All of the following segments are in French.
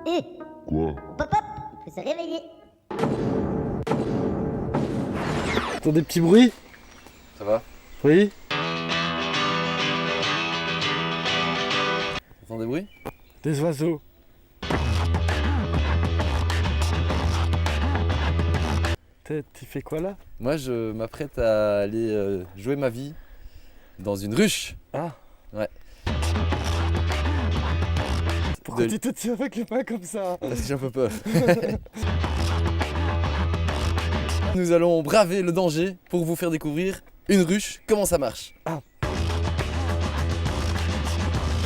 Eh, Quoi? pop hop, faut se réveiller. T'entends des petits bruits? Ça va? Oui. T'entends des bruits? Des oiseaux. Tu fais quoi là? Moi, je m'apprête à aller jouer ma vie dans une ruche. Ah. Ouais. Pourquoi De- tu te tiens avec les mains comme ça? Parce que j'ai un peu peur. Nous allons braver le danger pour vous faire découvrir une ruche, comment ça marche.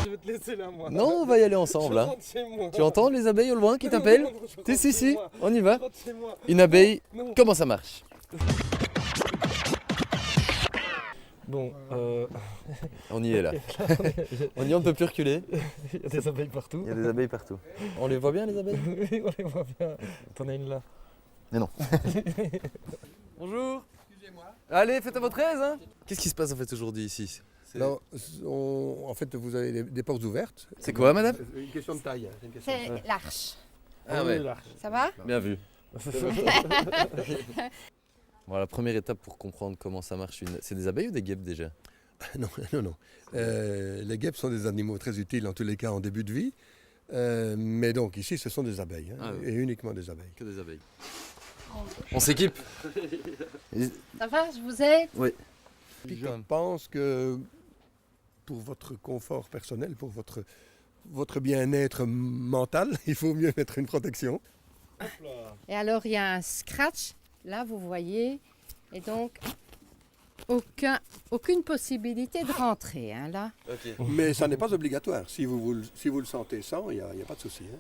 Je vais te laisser là, moi. Non, on va y aller ensemble. Je Hein. rentre chez moi. Tu entends les abeilles au loin qui t'appellent? Je Si, rentre chez si, moi. on y va. Je rentre chez moi. Une abeille, Non. comment ça marche? Bon, On y est là. On y est, on ne peut plus reculer. il y a des abeilles partout. Il y a des abeilles partout. On les voit bien les abeilles? Oui, on les voit bien. T'en as une là. Bonjour. Excusez-moi. Allez, faites à votre aise. Hein. Qu'est-ce qui se passe en fait aujourd'hui ici? Non, en fait, vous avez des portes ouvertes. C'est quoi, madame? Une question de taille. C'est une question de taille. C'est l'arche. Ah ouais, Ça va? bien vu. Bon, la première étape pour comprendre comment ça marche, c'est des abeilles ou des guêpes déjà? Non, non, non. Les guêpes sont des animaux très utiles en tous les cas en début de vie. Mais donc ici, ce sont des abeilles. Hein, Ah oui. et uniquement des abeilles. Que des abeilles. On s'équipe? Ça va? Je vous aide? Je pense que pour votre confort personnel, pour votre bien-être mental, il faut mieux mettre une protection. Et alors, il y a un scratch. Là, vous voyez. Et donc, aucune possibilité de rentrer, hein, là. Mais ça n'est pas obligatoire. Si vous le sentez sans, il n'y a pas de souci. Hein.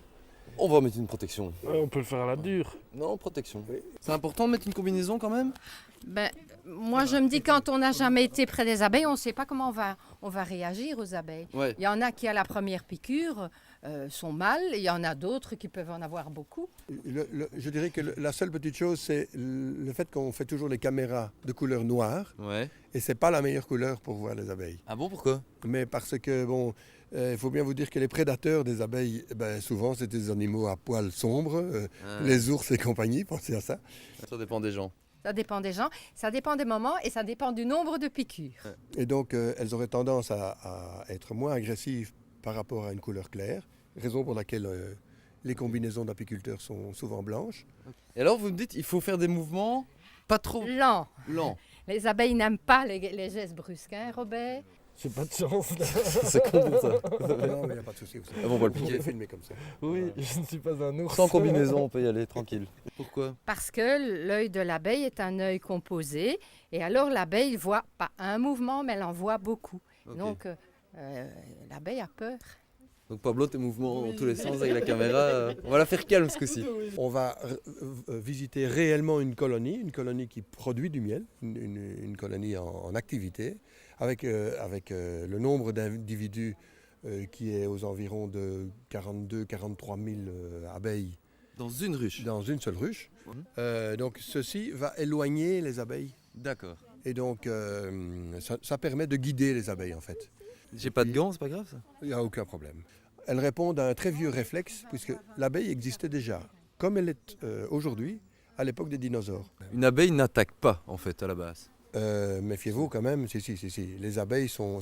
On va mettre une protection. Ouais, on peut le faire à la dure. Non, protection. Oui. C'est important de mettre une combinaison quand même? Ben, moi, je me dis, quand on n'a jamais été près des abeilles, on ne sait pas comment on va réagir aux abeilles. Ouais. Il y en a qui, à la première piqûre, sont mal. Il y en a d'autres qui peuvent en avoir beaucoup. Je dirais que la seule petite chose, c'est le fait qu'on fait toujours les caméras de couleur noire. Ouais. Et c'est pas la meilleure couleur pour voir les abeilles. Ah bon, pourquoi? Mais parce que, bon, il faut bien vous dire que les prédateurs des abeilles, souvent, c'est des animaux à poils sombres, les ours et compagnie, pensez à ça. Ça dépend des gens. Ça dépend des gens, ça dépend des moments et ça dépend du nombre de piqûres. Et donc, elles auraient tendance à être moins agressives par rapport à une couleur claire, raison pour laquelle les combinaisons d'apiculteurs sont souvent blanches. Et alors vous me dites, il faut faire des mouvements pas trop Lent. lents. Les abeilles n'aiment pas les gestes brusques, hein, Robert? J'ai pas de chance là. C'est con pour ça. Non, mais il n'y a pas de souci. Ah bon, on va le Vous piquer. pouvez filmer comme ça. Oui, je ne suis pas un ours. Sans combinaison, on peut y aller tranquille. Pourquoi? Parce que l'œil de l'abeille est un œil composé et alors l'abeille voit pas un mouvement mais elle en voit beaucoup. Ok. Donc l'abeille a peur. Donc Pablo, tes mouvements dans tous les sens avec la caméra, on va la faire calme ce coup-ci. On va visiter réellement une colonie qui produit du miel, une colonie en activité, avec le nombre d'individus qui est aux environs de 42-43 000 abeilles Dans une ruche. dans une seule ruche. Donc ceci va éloigner les abeilles. D'accord. Et donc ça permet de guider les abeilles en fait. J'ai pas de gants, c'est pas grave ça? Il n'y a aucun problème. Elles répondent à un très vieux réflexe, puisque l'abeille existait déjà, comme elle est aujourd'hui, à l'époque des dinosaures. Une abeille n'attaque pas en fait à la base. Méfiez-vous quand même, si. Les abeilles sont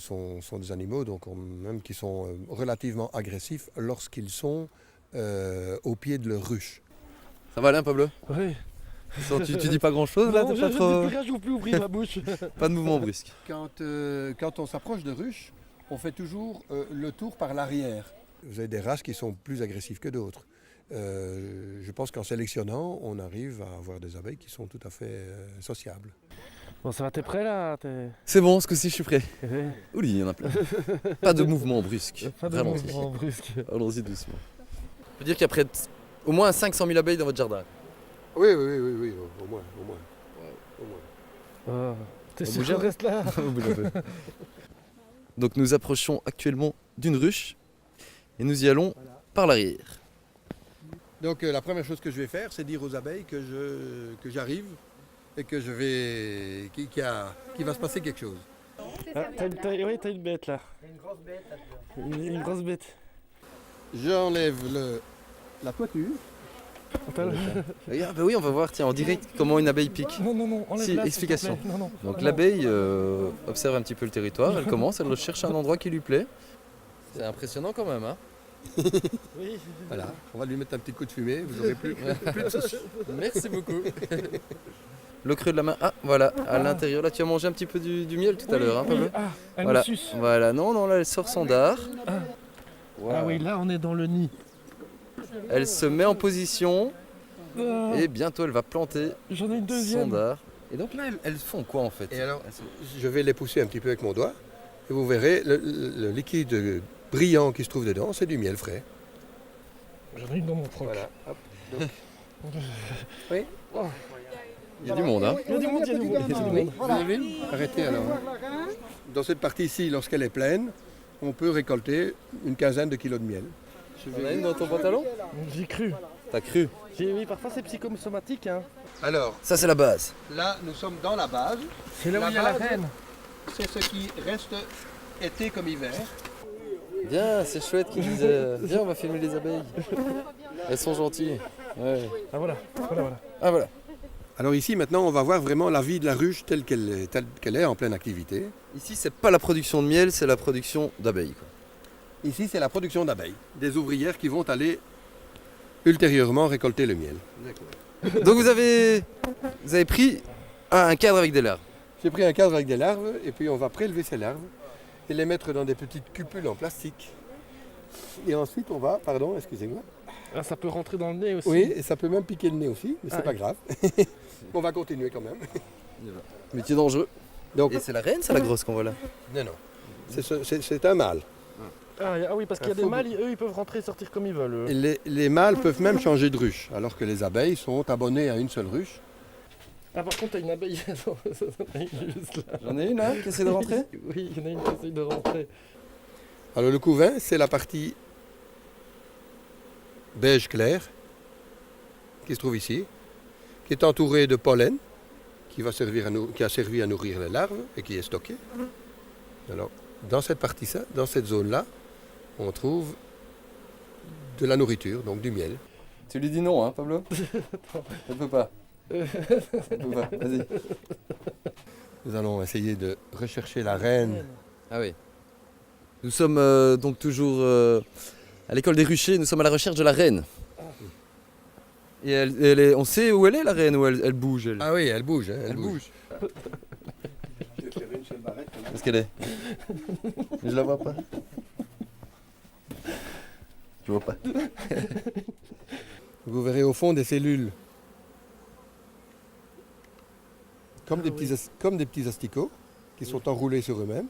des animaux donc même qui sont relativement agressifs lorsqu'ils sont au pied de leur ruche. Ça va Alain, Pablo? Oui. Tu dis pas grand chose là? Non, T'as je pas ne trop... dis plus rien, je ne veux plus ouvrir la bouche. Pas de mouvement brusque. Quand on s'approche de ruches, on fait toujours le tour par l'arrière. Vous avez des races qui sont plus agressives que d'autres. Je pense qu'en sélectionnant, on arrive à avoir des abeilles qui sont tout à fait sociables. Bon, ça va, t'es prêt là? C'est bon, ce coup-ci je suis prêt. Oui. Ouli, il y en a plein. Pas de mouvement brusque. Pas de Vraiment. mouvement brusque. Allons-y doucement. On peut dire qu'il y a près de au moins 500 000 abeilles dans votre jardin. Oui, au moins. Oh, t'es On sûr bouge qu'on reste là? Donc nous approchons actuellement d'une ruche et nous y allons par l'arrière. Donc la première chose que je vais faire, c'est dire aux abeilles que j'arrive et que qu'il va se passer quelque chose. Ah, t'as une bête là. Une grosse bête. Une grosse bête. J'enlève le la toiture. Regarde, bah oui, on va voir, tiens, en direct comment une abeille pique. Non, enlève Si, là, explication. s'il te plaît. Non. Donc non. l'abeille observe un petit peu le territoire, elle commence, elle recherche un endroit qui lui plaît. C'est impressionnant quand même, hein. Oui. Voilà, on va lui mettre un petit coup de fumée, vous aurez plus de soucis. Merci beaucoup. Le creux de la main, ah voilà, à l'intérieur, là tu as mangé un petit peu du miel tout à l'heure, hein, Pablo. Ah, elle Voilà, me suce. voilà, non, là elle sort son dard. Ah oui, là on est dans le nid. Elle se met en position Ah, et bientôt elle va planter J'en ai une son deuxième. dard. Et donc là, elles font quoi en fait? Et alors, je vais les pousser un petit peu avec mon doigt et vous verrez le liquide brillant qui se trouve dedans, c'est du miel frais. J'en ai une dans mon troc. Voilà. Hop. Il y a du monde, hein. Il y a du monde, il y a du monde. Il y a du monde. Vous avez vu? Arrêtez alors. Dans cette partie-ci, lorsqu'elle est pleine, on peut récolter une quinzaine de kilos de miel. On a une dans ton pantalon? J'ai cru. T'as cru? Oui, parfois c'est psychosomatique. Hein. Alors, Ça c'est la base. là, nous sommes dans la base. C'est là où La il y a la base. reine. C'est ce qui reste été comme hiver. Bien, c'est chouette qu'ils disaient. Viens, on va filmer les abeilles. Elles sont gentilles. Ouais. Ah voilà. Ah voilà. Alors ici, maintenant, on va voir vraiment la vie de la ruche telle qu'elle est en pleine activité. Ici, c'est pas la production de miel, c'est la production d'abeilles, quoi. Ici, c'est la production d'abeilles. Des ouvrières qui vont aller ultérieurement récolter le miel. Donc vous avez pris un cadre avec des larves. J'ai pris un cadre avec des larves et puis on va prélever ces larves et les mettre dans des petites cupules en plastique. Et ensuite, on va, pardon, excusez-moi. Ah, ça peut rentrer dans le nez aussi. Oui, et ça peut même piquer le nez aussi, mais c'est Ah, pas grave. On va continuer quand même. Métier dangereux. Donc, Et c'est la reine, c'est la grosse qu'on voit là. non. C'est un mâle. Ah oui, parce qu'il y a des mâles, eux ils peuvent rentrer et sortir comme ils veulent. eux. Et les mâles peuvent même changer de ruche, alors que les abeilles sont abonnées à une seule ruche. Ah par contre t'as une abeille. Attends, j'en ai une juste là. J'en ai une là qui essaie de rentrer. Oui, il y en a une qui essaye de rentrer. Alors le couvain, c'est la partie beige clair qui se trouve ici, qui est entourée de pollen, qui a servi à nourrir les larves et qui est stocké. Alors dans cette partie-là, dans cette zone-là, on trouve de la nourriture, donc du miel. Tu lui dis non, hein, Pablo? Elle peut pas. Elle peut pas. Vas-y. Nous allons essayer de rechercher la reine. Ah oui. Nous sommes donc toujours à l'école des ruchers, nous sommes à la recherche de la reine. Et elle est, on sait où elle est la reine, où elle bouge elle. Ah oui, elle bouge. Hein, Elle bouge. Où est-ce qu'elle est? Je la vois pas. Je vois pas. Vous verrez au fond des cellules, comme des petits asticots qui sont enroulés sur eux-mêmes.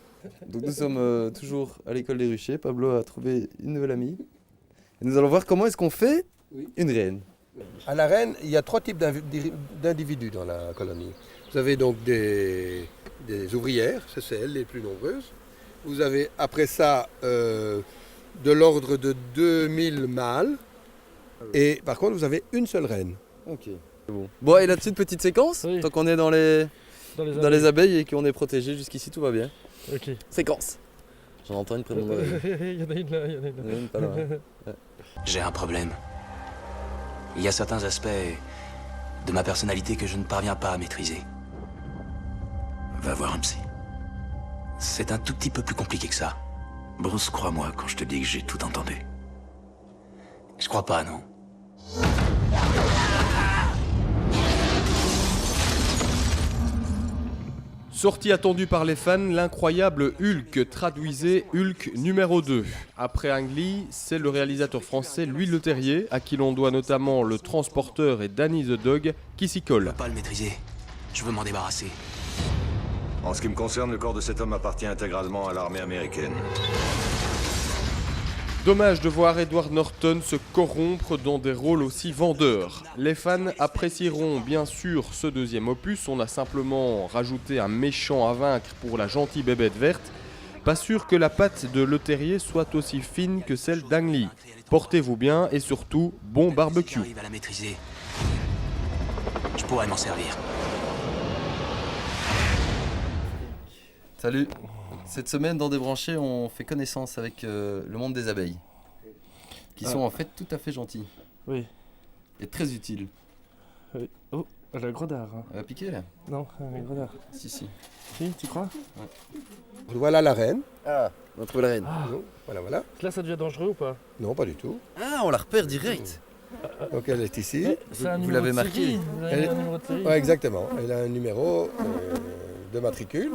Donc nous sommes toujours à l'école des ruchers. Pablo a trouvé une nouvelle amie. Et nous allons voir comment est-ce qu'on fait une reine. À la reine, il y a 3 types d'individus dans la colonie. Vous avez donc des ouvrières, c'est elles les plus nombreuses. Vous avez après ça de l'ordre de 2000 mâles. Et par contre, vous avez une seule reine. Ok. Bon, et là-dessus, une petite séquence. Oui. Tant qu'on est dans les abeilles et qu'on est protégé jusqu'ici, tout va bien. Ok. Séquence. J'en entends une près de mon oreille. Il y en a une là, il y en a une Il y en là. a une pas loin. J'ai un problème. Il y a certains aspects de ma personnalité que je ne parviens pas à maîtriser. Va voir un psy. C'est un tout petit peu plus compliqué que ça. Bruce, crois-moi quand je te dis que j'ai tout entendu. Je crois pas, non. Sortie attendue par les fans, l'incroyable Hulk traduisait Hulk numéro 2. Après Ang Lee, c'est le réalisateur français Louis Leterrier, à qui l'on doit notamment Le Transporteur et Danny the Dog, qui s'y Je colle. veux pas le maîtriser. Je veux m'en débarrasser. En ce qui me concerne, le corps de cet homme appartient intégralement à l'armée américaine. Dommage de voir Edward Norton se corrompre dans des rôles aussi vendeurs. Les fans apprécieront bien sûr ce deuxième opus, on a simplement rajouté un méchant à vaincre pour la gentille bébête verte. Pas sûr que la patte de Leterrier soit aussi fine que celle d'Ang Lee. Portez-vous bien et surtout, bon barbecue. Si j'arrive à la maîtriser, je pourrais m'en servir. Salut. Cette semaine, dans Débranché, on fait connaissance avec le monde des abeilles. Qui sont en fait tout à fait gentils. Oui. Et très utile. Oui. Oh, elle a un gros dard. Hein. Elle va piquer là? Non, elle a un gros dard. Si. Si, tu crois? Voilà la reine. Ah, on a trouvé la reine. Ah, Voilà. là, ça devient dangereux ou pas? Non, pas du tout. Ah, on la repère direct. Donc elle est ici. Mais c'est un vous numéro l'avez de marqué. série. Vous avez Elle- mis un numéro de série. Ouais, exactement. Elle a un numéro de matricule.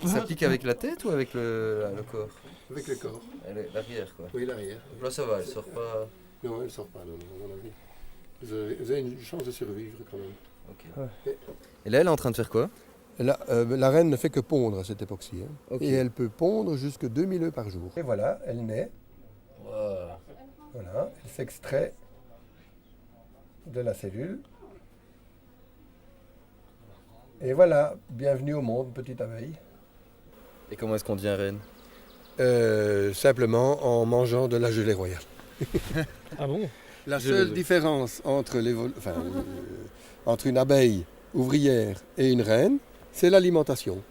Ça pique avec la tête ou avec le corps? Avec le corps. L'arrière quoi. Oui, l'arrière. Là ça va, elle sort pas. Non, elle ne sort pas, non, à mon avis. Vous avez une chance de survivre quand même. Ok. Et là elle est en train de faire quoi? La reine ne fait que pondre à cette époque-ci. Hein. Ok. Et elle peut pondre jusqu'à 2000 œufs par jour. Et voilà, elle naît. Voilà, elle s'extrait de la cellule. Et voilà, bienvenue au monde, petite abeille. Et comment est-ce qu'on devient reine? Simplement en mangeant de la gelée royale. Ah bon? La seule différence entre, entre une abeille ouvrière et une reine, c'est l'alimentation.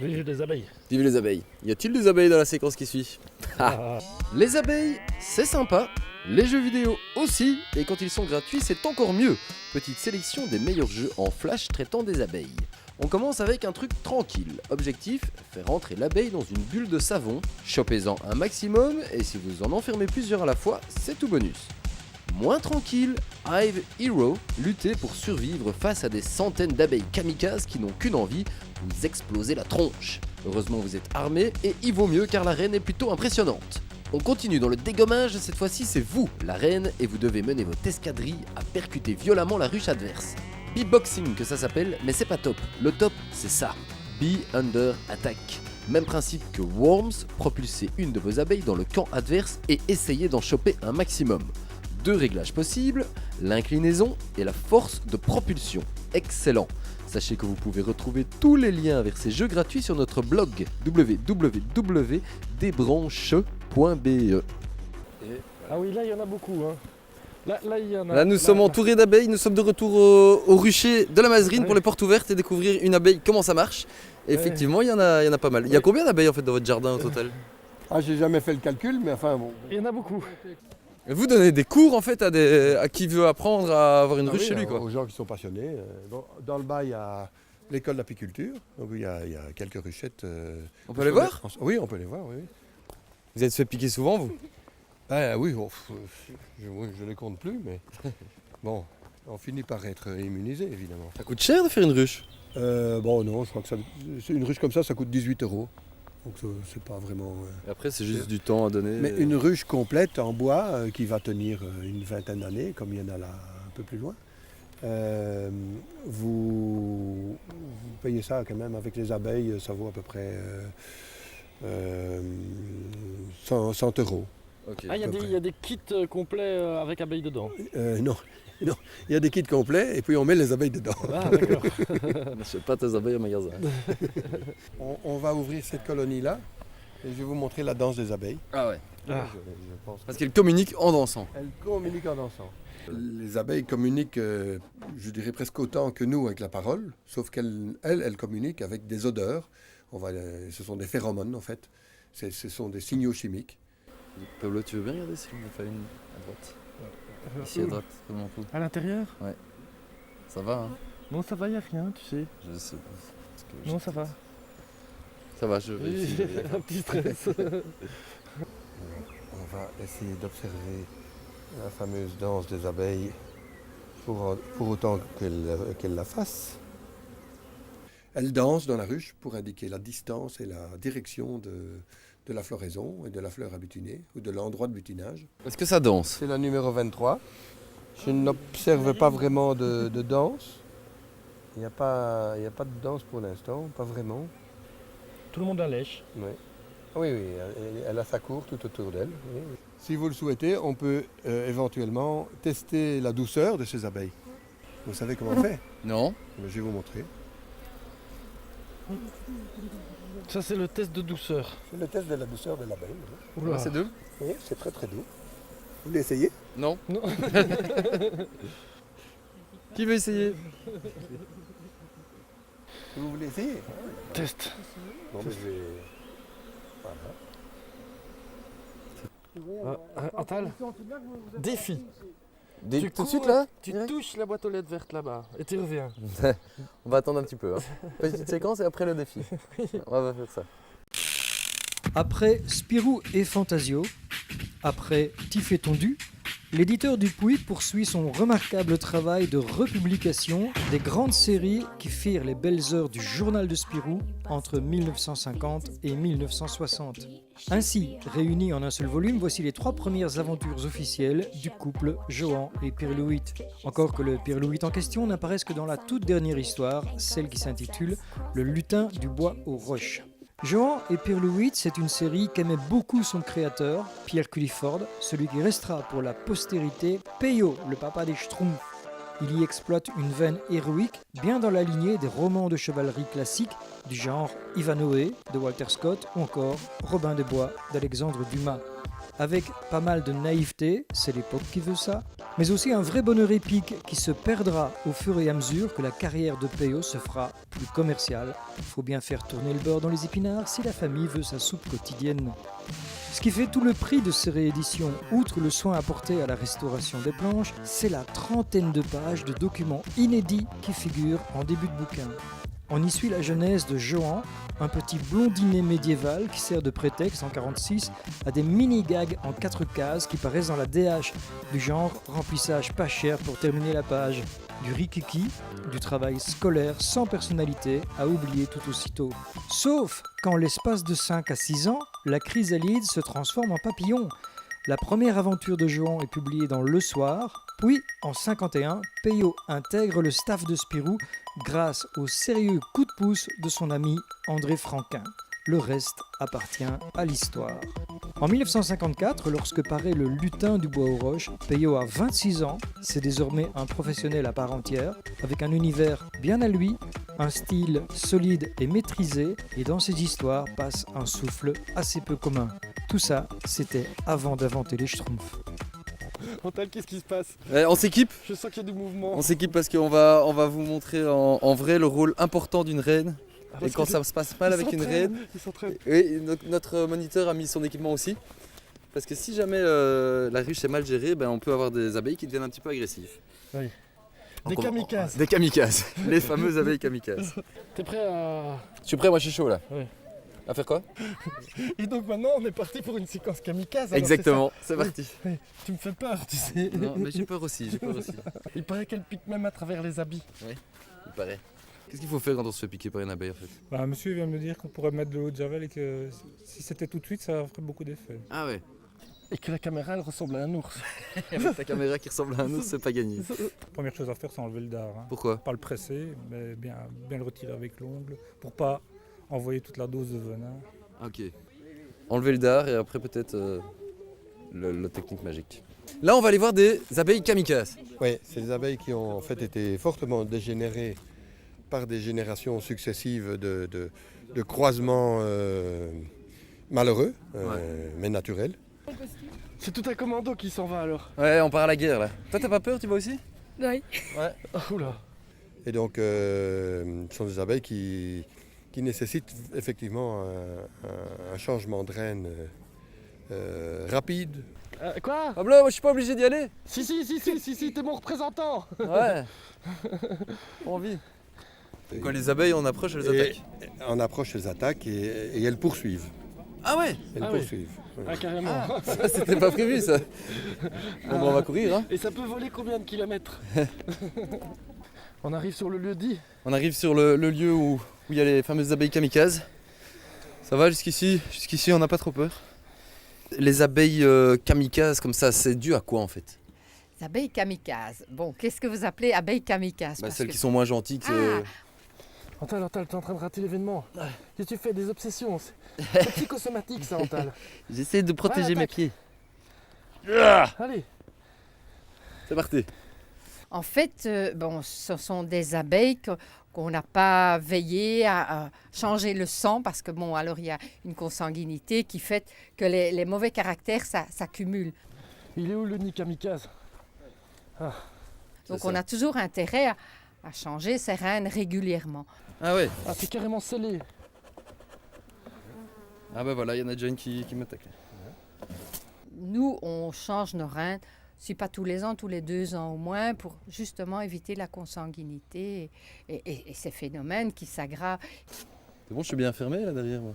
Oui, j'ai des abeilles. Vive les abeilles. Y a-t-il des abeilles dans la séquence qui suit? Ah. Les abeilles, c'est sympa. Les jeux vidéo aussi. Et quand ils sont gratuits, c'est encore mieux. Petite sélection des meilleurs jeux en flash traitant des abeilles. On commence avec un truc tranquille. Objectif, faire entrer l'abeille dans une bulle de savon. Chopez-en un maximum et si vous en enfermez plusieurs à la fois, c'est tout bonus. Moins tranquille, Hive Hero, lutter pour survivre face à des centaines d'abeilles kamikazes qui n'ont qu'une envie, vous exploser la tronche. Heureusement vous êtes armés et il vaut mieux car la reine est plutôt impressionnante. On continue dans le dégommage, cette fois-ci c'est vous, la reine, et vous devez mener votre escadrille à percuter violemment la ruche adverse. Beatboxing que ça s'appelle, mais c'est pas top. Le top, c'est ça. Be Under Attack. Même principe que Worms, propulsez une de vos abeilles dans le camp adverse et essayez d'en choper un maximum. Deux réglages possibles, l'inclinaison et la force de propulsion. Excellent. Sachez que vous pouvez retrouver tous les liens vers ces jeux gratuits sur notre blog www.desbranches.be. Ah oui, là, il y en a beaucoup. Hein. Là, il y en a. Là nous sommes entourés d'abeilles, nous sommes de retour au rucher de la Mazerine Ouais. pour les portes ouvertes et découvrir une abeille, comment ça marche. Et effectivement il y en a pas mal. Il y a combien d'abeilles en fait dans votre jardin au total? Ah, j'ai jamais fait le calcul, mais enfin bon. Il y en a beaucoup. Et vous donnez des cours en fait à qui veut apprendre à avoir une Ah ruche oui, chez lui quoi. aux gens qui sont passionnés. Dans le bas, il y a l'école d'apiculture. Donc il y a quelques ruchettes. On peut les voir? Oui, on peut les voir, oui. Vous êtes fait piquer souvent vous? Ah oui, bon, je ne les compte plus, mais bon, on finit par être immunisé, évidemment. Ça coûte cher de faire une ruche? Bon, non, je crois que une ruche comme ça coûte 18 €. Donc c'est pas vraiment... Et après c'est juste du temps à donner. Mais une ruche complète en bois qui va tenir une vingtaine d'années, comme il y en a là un peu plus loin, vous payez ça quand même avec les abeilles, ça vaut à peu près 100 €. Ok. Ah, il y a des kits complets avec abeilles dedans. Non, il y a des kits complets et puis on met les abeilles dedans. Ah, d'accord. N'achète pas tes abeilles au magasin. On va ouvrir cette colonie-là et je vais vous montrer la danse des abeilles. Ah ouais. Ah. Je pense. Parce qu'elle communique en dansant. Elles communiquent en dansant. Les abeilles communiquent, je dirais presque autant que nous avec la parole, sauf qu'elles communiquent avec des odeurs. Ce sont des phéromones en fait. Ce sont des signaux chimiques. Pablo, tu veux bien regarder si on en fait une à droite? Ici à droite, comme on peut. À l'intérieur? Ça va hein? Non, ça va, il n'y a rien, tu sais. Je sais pas. Parce que Non, ça va. Ça va, je vérifie. Un petit stress. On va essayer d'observer la fameuse danse des abeilles pour autant qu'elles la fassent. Elles dansent dans la ruche pour indiquer la distance et la direction de la floraison et de la fleur à butiner ou de l'endroit de butinage. Est-ce que ça danse? C'est la numéro 23. Je n'observe pas vraiment de danse. Il n'y a pas de danse pour l'instant, pas vraiment. Tout le monde la lèche. Oui, oui, elle a sa cour tout autour d'elle. Oui. Si vous le souhaitez, on peut éventuellement tester la douceur de ces abeilles. Vous savez comment on fait? Non. Je vais vous montrer. Ça, c'est le test de douceur. C'est le test de la douceur de l'abeille. Oula. C'est deux? Oui, c'est très très doux. Vous voulez essayer? Non. Non. Qui veut essayer? Vous voulez essayer? Test. Bon, mais je vais... Voilà. Antal, défi. Tu tout de suite cours, là Tu direct touches la boîte aux lettres verte là-bas et tu reviens. On va attendre un petit peu. Hein. Petite séquence et après le défi. On va faire ça. Après Spirou et Fantasio, après Tif et Tondu, l'éditeur Dupuis poursuit son remarquable travail de republication des grandes séries qui firent les belles heures du journal de Spirou entre 1950 et 1960. Ainsi, réunis en un seul volume, voici les 3 premières aventures officielles du couple Johan et Pirlouit. Encore que le Pirlouit en question n'apparaisse que dans la toute dernière histoire, celle qui s'intitule Le lutin du bois aux roches. Johan et Pirlouit, c'est une série qu'aimait beaucoup son créateur, Pierre Culliford, celui qui restera pour la postérité Peyo, le papa des Schtroumpfs. Il y exploite une veine héroïque, bien dans la lignée des romans de chevalerie classiques du genre Ivanhoe de Walter Scott ou encore Robin des Bois d'Alexandre Dumas. Avec pas mal de naïveté, c'est l'époque qui veut ça, mais aussi un vrai bonheur épique qui se perdra au fur et à mesure que la carrière de Peyo se fera plus commerciale. Faut bien faire tourner le beurre dans les épinards si la famille veut sa soupe quotidienne. Ce qui fait tout le prix de ces rééditions, outre le soin apporté à la restauration des planches, c'est la 30aine de pages de documents inédits qui figurent en début de bouquin. On y suit la genèse de Johan, un petit blondinet médiéval qui sert de prétexte en 1946 à des mini-gags en 4 cases qui paraissent dans la DH, du genre remplissage pas cher pour terminer la page, du rikiki, du travail scolaire sans personnalité à oublier tout aussitôt. Sauf quand l'espace de 5 à 6 ans, la chrysalide se transforme en papillon. La première aventure de Johan est publiée dans Le Soir, puis en 1951, Peyo intègre le staff de Spirou grâce au sérieux coup de pouce de son ami André Franquin. Le reste appartient à l'histoire. En 1954, lorsque paraît Le lutin du bois aux roches, Peyo a 26 ans, c'est désormais un professionnel à part entière, avec un univers bien à lui, un style solide et maîtrisé, et dans ses histoires passe un souffle assez peu commun. Tout ça, c'était avant d'inventer les Schtroumpfs. Antal, qu'est-ce qui se passe? On s'équipe. Je sens qu'il y a du mouvement. On s'équipe parce qu'on va vous montrer en vrai le rôle important d'une reine. Ah, Et parce quand que ça se passe mal avec une reine, Ils s'entraînent. oui, notre moniteur a mis son équipement aussi. Parce que si jamais la ruche est mal gérée, on peut avoir des abeilles qui deviennent un petit peu agressives. Oui. Donc Des kamikazes. Des kamikazes. Les fameuses abeilles kamikazes. T'es prêt à... Je suis prêt, moi je suis chaud là. Oui. À faire quoi? Et donc maintenant, on est parti pour une séquence kamikaze. alors, Exactement, c'est Oui. parti. Oui. Tu me fais peur, tu sais. Non, mais j'ai peur aussi, Il paraît qu'elle pique même à travers les habits. Il paraît. Qu'est-ce qu'il faut faire quand on se fait piquer par une abeille en fait? Bah, monsieur vient de me dire qu'on pourrait mettre de l'eau de javel et que si c'était tout de suite, ça ferait beaucoup d'effet. Ah ouais. Et que la caméra, elle ressemble à un ours. Avec ta caméra qui ressemble à un ours, c'est pas gagné. Première chose à faire, c'est enlever le dard. Hein. Pourquoi? Pas le presser, mais bien le retirer avec l'ongle pour pas envoyer toute la dose de venin. Ok. Enlever le dard et après peut-être la technique magique. Là on va aller voir des abeilles kamikazes. Oui, c'est des abeilles qui ont en fait été fortement dégénérées par des générations successives de croisements malheureux, mais naturels. C'est tout un commando qui s'en va alors. Ouais, on part à la guerre là. Toi t'as pas peur, tu vas aussi? Oui. Ouais. Oh, oula. Et donc, ce sont des abeilles qui nécessitent effectivement un changement de reine rapide. Quoi? Ah bleu, moi je suis pas obligé d'y aller. Si, t'es mon représentant. Ouais. Envie. Quand les abeilles on approche, elles attaquent. On approche, elles attaquent et elles poursuivent. Ah ouais. Elles poursuivent. Oui. Ah, carrément. Ça c'était pas prévu ça. Bon on va courir hein. Et ça peut voler combien de kilomètres? On arrive sur le lieu dit. On arrive sur le lieu où il y a les fameuses abeilles kamikazes. Ça va jusqu'ici? Jusqu'ici on n'a pas trop peur. Les abeilles kamikazes comme ça, c'est dû à quoi en fait? Les abeilles kamikazes. Bon, qu'est-ce que vous appelez abeilles kamikazes? Celles qui sont moins gentilles que... Antal, t'es en train de rater l'événement. Qu'est-ce que tu fais? Des obsessions. C'est psychosomatique ça, Antal. J'essaie de protéger mes pieds. Allez. C'est parti. En fait, ce sont des abeilles qu'on n'a pas veillé à changer le sang parce que, alors il y a une consanguinité qui fait que les mauvais caractères s'accumulent. Il est où le nid kamikaze? Donc on a toujours intérêt à changer ses reines régulièrement. Ah ouais. Ah, c'est carrément scellé. Ah bah voilà, il y en a déjà une qui m'attaque. Nous, on change nos reines si pas tous les ans, tous les 2 ans au moins, pour justement éviter la consanguinité et ces phénomènes qui s'aggravent. C'est bon, je suis bien fermé là derrière moi.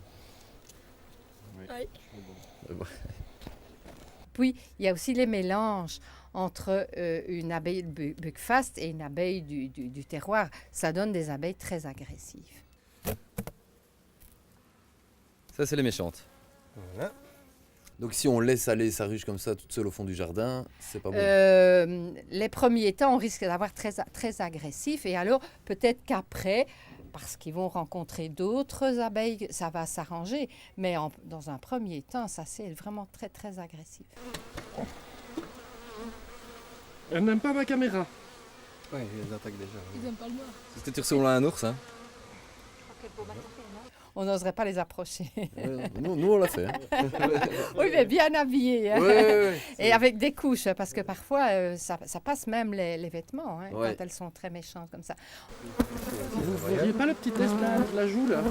Puis, il y a aussi les mélanges entre une abeille de Buckfast et une abeille du terroir. Ça donne des abeilles très agressives. Ça, c'est les méchantes. Voilà. Donc si on laisse aller sa ruche comme ça toute seule au fond du jardin, c'est pas bon. Les premiers temps, on risque d'avoir très agressif. Et alors, peut-être qu'après, parce qu'ils vont rencontrer d'autres abeilles, ça va s'arranger. Mais dans un premier temps, ça c'est vraiment très agressif. Elle n'aime pas ma caméra. Ouais, ils attaquent déjà. Ils aiment pas le noir. Est-ce que tu ressembles à un ours, hein? On n'oserait pas les approcher. Nous on l'a fait. Hein. Oui, mais bien habillés. Hein. Ouais, et avec des couches, parce que parfois, ça passe même les vêtements, hein, Ouais. quand elles sont très méchantes comme ça. Vous voyez pas le petit test là, la joue là?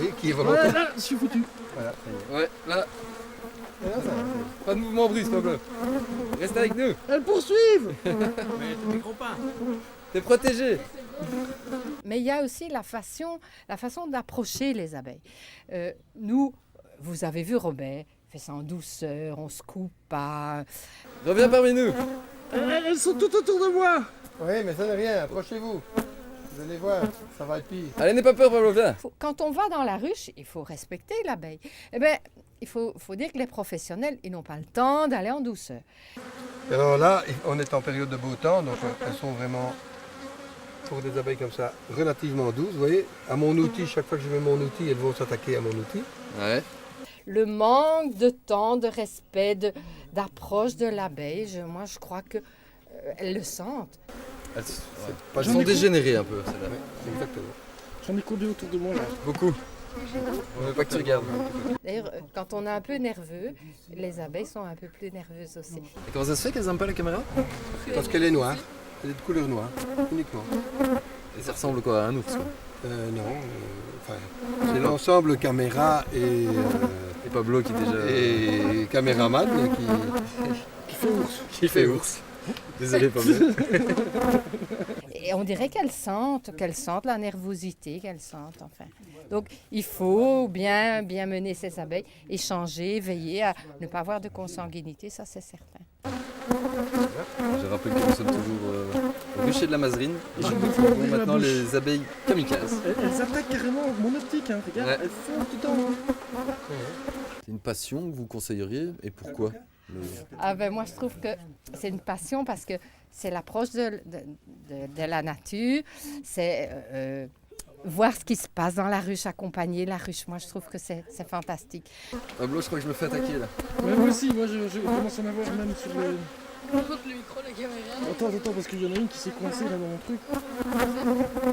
Oui, qui est Ouais, volontaire. là, je suis foutu. Voilà. Ouais, là, Et là, ça va. pas de mouvement brusque, Pablo. Reste avec nous. Elles poursuivent. T'es protégé. Mais il y a aussi la façon d'approcher les abeilles. Nous, vous avez vu Robert, fait ça en douceur, on se coupe pas. Reviens parmi nous. Elles sont tout autour de moi. Oui, mais ça n'est rien, approchez-vous. Vous allez voir, ça va être pire. Allez, n'aie pas peur, Pablo, viens. Quand on va dans la ruche, il faut respecter l'abeille. Eh bien, il faut dire que les professionnels, ils n'ont pas le temps d'aller en douceur. Alors là, on est en période de beau temps, donc elles sont vraiment, pour des abeilles comme ça, relativement douces. Vous voyez, à mon outil, chaque fois que je mets mon outil, elles vont s'attaquer à mon outil. Ouais. Le manque de temps, de respect, d'approche de l'abeille, moi je crois que elles le sentent. Elles sont dégénérées un peu, celles-là. Oui, exactement. J'en ai couru autour de moi là. Beaucoup. On veut pas que tu regardes. D'ailleurs, quand on est un peu nerveux, les abeilles sont un peu plus nerveuses aussi. Et comment ça se fait qu'elles aiment pas la caméra? Parce qu'elle est noire, elle est de couleur noire, uniquement. Et ça ressemble quoi à un ours, quoi. C'est l'ensemble caméra et Pablo qui déjà... et caméraman Qui fait ours. Désolé, Pablo. Et on dirait qu'elles sentent la nervosité, qu'elles sentent, enfin. Donc, il faut bien mener ces abeilles, échanger, veiller à ne pas avoir de consanguinité, ça c'est certain. Je rappelle que nous sommes toujours au rucher de la Mazerine. Et nous trouvons maintenant les abeilles kamikazes. Elles attaquent carrément mon optique, hein. Regarde, Ouais. elles font tout le temps. C'est une passion que vous conseilleriez et pourquoi? Ah ben moi je trouve que c'est une passion parce que c'est l'approche de la nature, c'est voir ce qui se passe dans la ruche, accompagner la ruche. Moi je trouve que c'est fantastique. Pablo, je crois que je me fais attaquer là. Ouais, moi aussi, je commence à en avoir même sur le... Le micro, la caméra. Attends, parce qu'il y en a une qui s'est coincée là dans mon truc.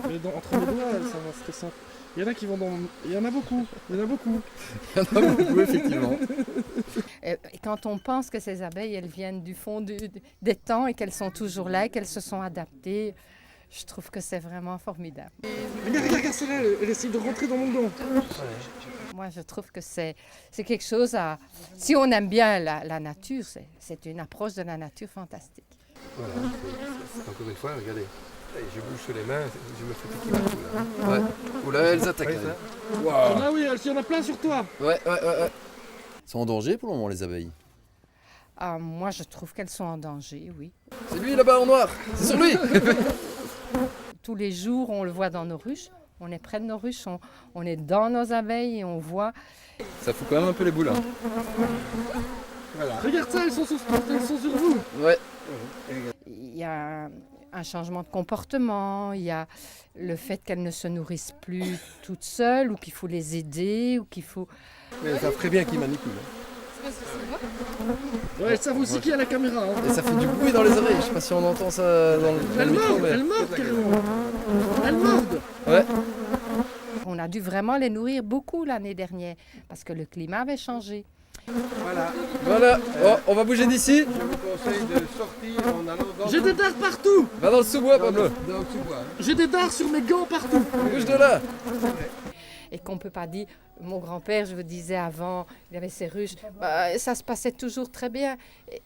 Mais entre mes doigts, ça va stressant. Il y en a qui vont dans... Il y en a beaucoup. Il y en a beaucoup, effectivement. Et quand on pense que ces abeilles, elles viennent du fond des temps et qu'elles sont toujours là, et qu'elles se sont adaptées, je trouve que c'est vraiment formidable. Regarde celle-là, elle essaie de rentrer dans mon gant. Moi, je trouve que c'est quelque chose à... Si on aime bien la nature, c'est une approche de la nature fantastique. Voilà, c'est encore une fois, regardez. Je bouge sur les mains, je me fais piquer partout là. Ouais. Oula, elles attaquent Ouais, là. ça. Wow. Ah oui, il y en a plein sur toi. Ouais. Elles sont en danger pour le moment, les abeilles. Ah, moi, je trouve qu'elles sont en danger, oui. C'est lui là-bas en noir. C'est sur lui. Tous les jours, on le voit dans nos ruches. On est près de nos ruches, on est dans nos abeilles et on voit. Ça fout quand même un peu les boules. Hein. Voilà. Regarde ça, elles sont sur vous. Ouais. Il y a un changement de comportement, il y a le fait qu'elles ne se nourrissent plus toutes seules ou qu'il faut les aider ou qu'il faut... Mais elles savent très bien qui manipule. Ouais, elles savent aussi qui a la caméra. Hein. Et ça fait du bruit dans les oreilles. Je sais pas si on entend ça dans le micro. Mais... Elles mordent carrément. Elles mordent. Ouais. On a dû vraiment les nourrir beaucoup l'année dernière parce que le climat avait changé. Voilà. Oh, on va bouger d'ici. Je vous conseille de sortir en allant dans J'ai des dards partout. Va dans le sous-bois, Pablo. dans le sous-bois. J'ai des dards sur mes gants partout. Bouge de là. Et qu'on ne peut pas dire mon grand-père, je vous disais avant, il avait ses ruches, ça se passait toujours très bien.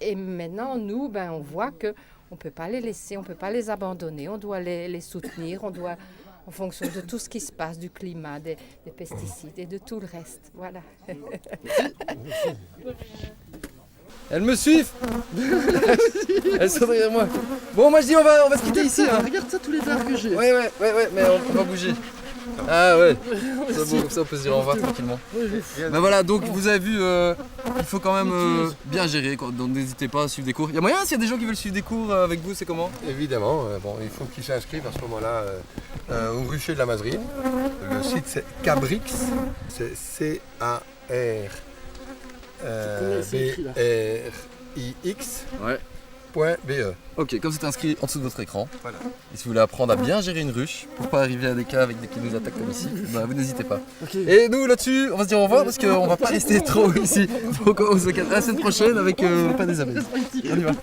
Et maintenant, nous, on voit qu'on ne peut pas les laisser, on ne peut pas les abandonner, on doit les soutenir, on doit, en fonction de tout ce qui se passe, du climat, des pesticides et de tout le reste. Voilà. Elles me suivent. Elles sont derrière moi. Bon, moi je dis on va se quitter ici. Hein. Regarde ça, tous les arbres que j'ai. Ouais, mais on va bouger. Ah ouais, ça on peut se dire au revoir tranquillement. Bah voilà, donc vous avez vu, il faut quand même bien gérer, quoi. Donc n'hésitez pas à suivre des cours. Il y a moyen, s'il y a des gens qui veulent suivre des cours avec vous, c'est comment? Évidemment, bon, il faut qu'ils s'inscrivent à ce moment-là au rucher de la Mazerine. Le site c'est Cabrix, c'est C-A-R-B-R-I-X. Ouais. .be. Ok, comme c'est inscrit en dessous de votre écran. Voilà. Et si vous voulez apprendre à bien gérer une ruche, pour pas arriver à des cas avec des qui nous attaquent comme ici, vous n'hésitez pas. Et nous là-dessus, on va se dire au revoir parce qu'on va pas rester trop ici. Donc on se quitte à la semaine prochaine avec pas des abeilles. On y va.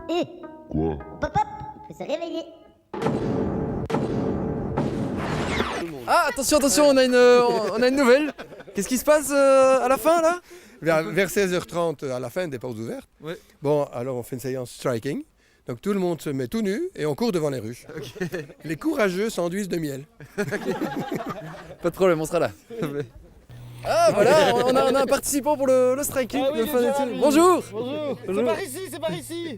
Et quoi? Pop hop, faut se réveiller. Ah attention, on a une nouvelle. Qu'est-ce qui se passe à la fin là? Vers 16h30 à la fin des pauses ouvertes. Ouais. Bon, alors on fait une séance striking. Donc tout le monde se met tout nu et on court devant les ruches. Okay. Les courageux s'enduisent de miel. Pas de problème, on sera là. Ah voilà, on a un participant pour le striking. Ah oui, Bonjour. Bonjour. C'est par ici.